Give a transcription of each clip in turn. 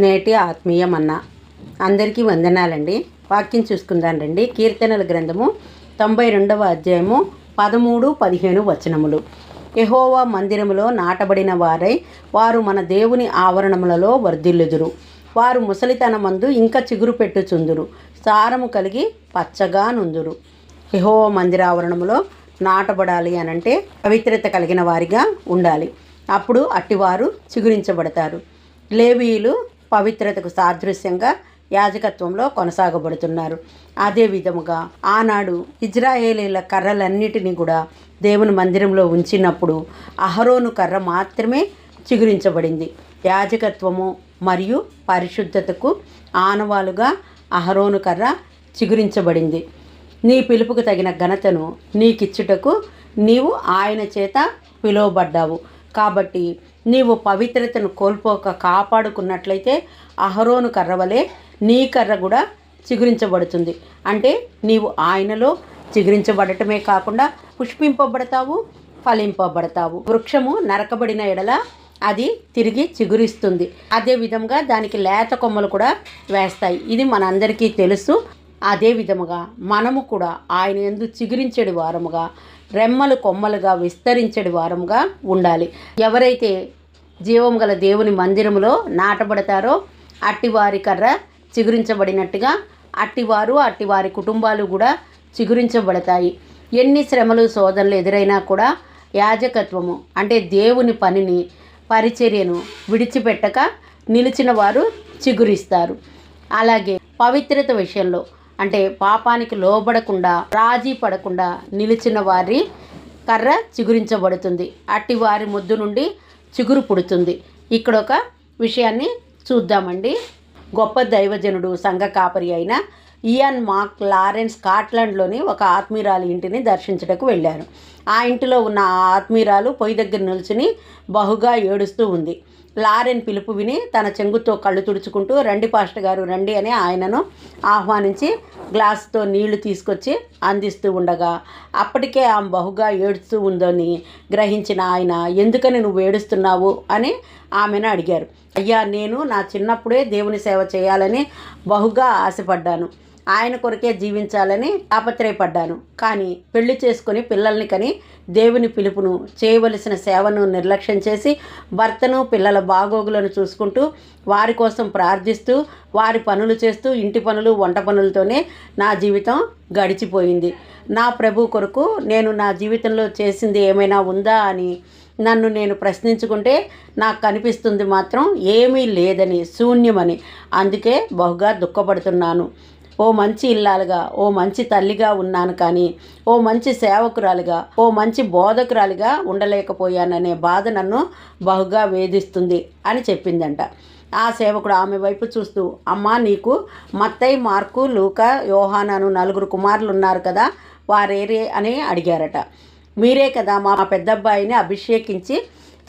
నేటి ఆత్మీయ మన్నా. అందరికీ వందనాలండి. వాక్యం చూసుకుందాం రండి. కీర్తనల గ్రంథము 92వ అధ్యాయము 13-15 వచనములు. యెహోవా మందిరములో నాటబడిన వారై వారు మన దేవుని ఆవరణములలో వర్ధిల్లుదురు. వారు ముసలితనమందు ఇంకా చిగురు పెట్టుచుందురు, సారము కలిగి పచ్చగా నుందురు. యెహోవా మందిర ఆవరణములో నాటబడాలి అనంటే పవిత్రత కలిగిన వారిగా ఉండాలి. అప్పుడు అట్టివారు చిగురించబడతారు. లేవీయులు పవిత్రతకు సాదృశ్యంగా యాజకత్వంలో కొనసాగబడుతున్నారు. అదే విధముగా ఆనాడు ఇజ్రాయేలీల కర్రలన్నిటినీ కూడా దేవుని మందిరంలో ఉంచినప్పుడు అహరోను కర్ర మాత్రమే చిగురించబడింది. యాజకత్వము మరియు పరిశుద్ధతకు ఆనవాలుగా అహరోను కర్ర చిగురించబడింది. నీ పిలుపుకు తగిన ఘనతను నీకిచ్చుటకు నీవు ఆయన చేత పిలువబడ్డావు. కాబట్టి నీవు పవిత్రతను కోల్పోక కాపాడుకున్నట్లయితే అహరోను కర్ర వలె నీ కర్ర కూడా చిగురించబడుతుంది. అంటే నీవు ఆయనలో చిగురించబడటమే కాకుండా పుష్పింపబడతావు, ఫలింపబడతావు. వృక్షము నరకబడిన ఎడల అది తిరిగి చిగురిస్తుంది. అదే విధంగా దానికి లేత కొమ్మలు కూడా వేస్తాయి. ఇది మనందరికీ తెలుసు. అదే విధముగా మనము కూడా ఆయన యందు చిగురించడి వారముగా, రెమ్మలు కొమ్మలుగా విస్తరించడి వారముగా ఉండాలి. ఎవరైతే జీవం గల దేవుని మందిరములో నాటబడతారో అట్టివారి కర్ర చిగురించబడినట్టుగా అట్టివారి కుటుంబాలు కూడా చిగురించబడతాయి. ఎన్ని శ్రమలు శోధనలు ఎదురైనా కూడా యాజకత్వము అంటే దేవుని పనిని, పరిచర్యను విడిచిపెట్టక నిలిచిన వారు చిగురిస్తారు. అలాగే పవిత్రత విషయంలో అంటే పాపానికి లోబడకుండా, రాజీ పడకుండా నిలిచిన వారి కర్ర చిగురించబడుతుంది. అట్టి వారి ముద్దు నుండి చిగురు పుడుతుంది. ఇక్కడ ఒక విషయాన్ని చూద్దామండి. గొప్ప దైవజనుడు, సంఘ కాపరి అయిన ఇయాన్ మాక్ లారెన్స్ స్కాట్లాండ్లోని ఒక ఆత్మీయురాలి ఇంటిని దర్శించడానికి వెళ్ళారు. ఆ ఇంటిలో ఉన్న ఆ ఆత్మీయురాలు పొయ్యి దగ్గర నిల్చుని బహుగా ఏడుస్తూ ఉంది. లారెన్ పిలుపు విని తన చెంగుతో కళ్ళు తుడుచుకుంటూ, రండి పాస్టర్ గారు రండి అని ఆయనను ఆహ్వానించి గ్లాసుతో నీళ్లు తీసుకొచ్చి అందిస్తూ ఉండగా అప్పటికే ఆమె బహుగా ఏడుస్తూ ఉందని గ్రహించిన ఆయన, ఎందుకని నువ్వు ఏడుస్తున్నావు అని ఆమెను అడిగారు. అయ్యా, నేను నా చిన్నప్పుడే దేవుని సేవ చేయాలని బహుగా ఆశపడ్డాను, ఆయన కొరకే జీవించాలని తాపత్రయపడ్డాను. కానీ పెళ్లి చేసుకొని పిల్లల్ని కని దేవుని పిలుపును, చేయవలసిన సేవను నిర్లక్ష్యం చేసి భర్తను, పిల్లల బాగోగులను చూసుకుంటూ, వారి కోసం ప్రార్థిస్తూ, వారి పనులు చేస్తూ, ఇంటి పనులు, వంట పనులతోనే నా జీవితం గడిచిపోయింది. నా ప్రభు కొరకు నేను నా జీవితంలో చేసింది ఏమైనా ఉందా అని నన్ను నేను ప్రశ్నించుకుంటే నాకు కనిపిస్తుంది మాత్రం ఏమీ లేదని, శూన్యమని. అందుకే బహుగా దుఃఖపడుతున్నాను. ఓ మంచి ఇల్లాలుగా, ఓ మంచి తల్లిగా ఉన్నాను, కానీ ఓ మంచి సేవకురాలిగా, ఓ మంచి బోధకురాలిగా ఉండలేకపోయాననే బాధ నన్ను బహుగా వేధిస్తుంది అని చెప్పిందంట. ఆ సేవకుడు ఆమె వైపు చూస్తూ, అమ్మా, నీకు మత్తయి, మార్కు, లూకా, యోహాను అను 4 కుమారులు ఉన్నారు కదా, వారేరే అని అడిగారట. మీరే కదా మా పెద్దబ్బాయిని అభిషేకించి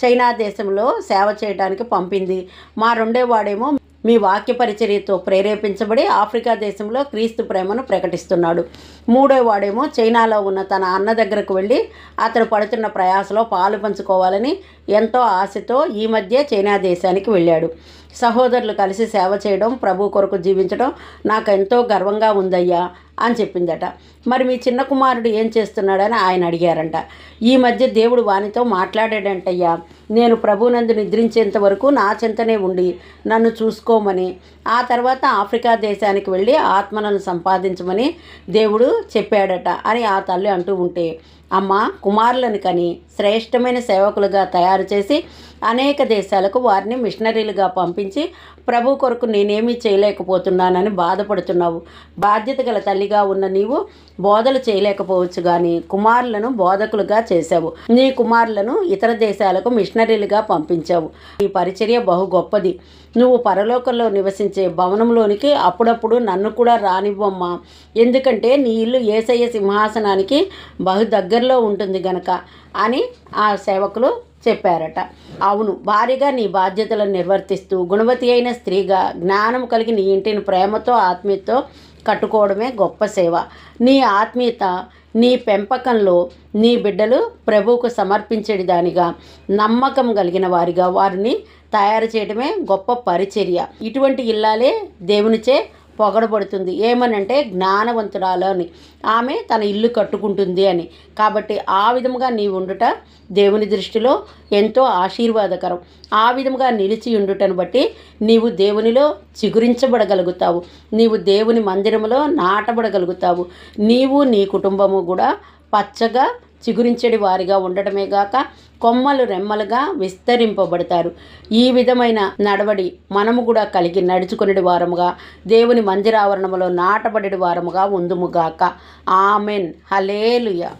చైనా దేశంలో సేవ చేయడానికి పంపింది. మా రెండేవాడేమో మీ వాక్య పరిచర్యతో ప్రేరేపించబడి ఆఫ్రికా దేశంలో క్రీస్తు ప్రేమను ప్రకటిస్తున్నాడు. మూడోవాడేమో చైనాలో ఉన్న తన అన్న దగ్గరకు వెళ్ళి అతడు పడుతున్న ప్రయాసలో పాలు పంచుకోవాలని ఎంతో ఆశతో ఈ మధ్య చైనా దేశానికి వెళ్ళాడు. సహోదరులు కలిసి సేవ చేయడం, ప్రభు కొరకు జీవించడం నాకు ఎంతో గర్వంగా ఉందయ్యా అని చెప్పిందట. మరి మీ చిన్న కుమారుడు ఏం చేస్తున్నాడని ఆయన అడిగారంట. ఈ మధ్య దేవుడు వానితో మాట్లాడాడంటయ్యా, నేను ప్రభునందు నిద్రించేంత వరకు నా చెంతనే ఉండి నన్ను చూసుకోమని, ఆ తర్వాత ఆఫ్రికా దేశానికి వెళ్ళి ఆత్మలను సంపాదించమని దేవుడు చెప్పాడట అని ఆ తల్లి అంటూ ఉంటే, అమ్మ, కుమారులను కని శ్రేష్టమైన సేవకులుగా తయారు చేసి అనేక దేశాలకు వారిని మిషనరీలుగా పంపించి ప్రభు కొరకు నేనేమీ చేయలేకపోతున్నానని బాధపడుతున్నావు. బాధ్యత గల తల్లిగా ఉన్న నీవు బోధలు చేయలేకపోవచ్చు, కానీ కుమారులను బోధకులుగా చేశావు. నీ కుమారులను ఇతర దేశాలకు మిషనరీలుగా పంపించావు. ఈ పరిచర్య బహు గొప్పది. నువ్వు పరలోకంలో నివసించే భవనంలోనికి అప్పుడప్పుడు నన్ను కూడా రానివ్వమ్మా, ఎందుకంటే నీ ఇల్లు యేసయ్య సింహాసనానికి బహు దగ్గరలో ఉంటుంది గనక అని ఆ సేవకులు చెప్పారట. అవును, భారీగా నీ బాధ్యతలను నిర్వర్తిస్తూ గుణవతి అయిన స్త్రీగా జ్ఞానం కలిగి నీ ఇంటిని ప్రేమతో, ఆత్మీయతతో కట్టుకోవడమే గొప్ప సేవ. నీ ఆత్మీయత నీ పెంపకంలో నీ బిడ్డలు ప్రభువుకు సమర్పించేది దానిగా నమ్మకం కలిగిన వారిగా వారిని తయారు చేయడమే గొప్ప పరిచర్య. ఇటువంటి ఇల్లాలే దేవునిచే పొగడబడుతుంది. ఏమనంటే జ్ఞానవంతురాలు అని, ఆమె తన ఇల్లు కట్టుకుంటుంది అని. కాబట్టి ఆ విధముగా నీవు ఉండుట దేవుని దృష్టిలో ఎంతో ఆశీర్వాదకరం. ఆ విధముగా నిలిచి ఉండుటను బట్టి నీవు దేవునిలో చిగురించబడగలుగుతావు. నీవు దేవుని మందిరములో నాటబడగలుగుతావు. నీవు నీ కుటుంబము కూడా పచ్చగా చిగురించడి వారిగా ఉండటమే గాక కొమ్మలు రెమ్మలుగా విస్తరింపబడతారు. ఈ విధమైన నడవడి మనము కూడా కలిగి నడుచుకునే వారముగా దేవుని మందిరావరణములో నాటబడి వారముగా ఉందుముగాక. ఆమెన్. హల్లెలూయా.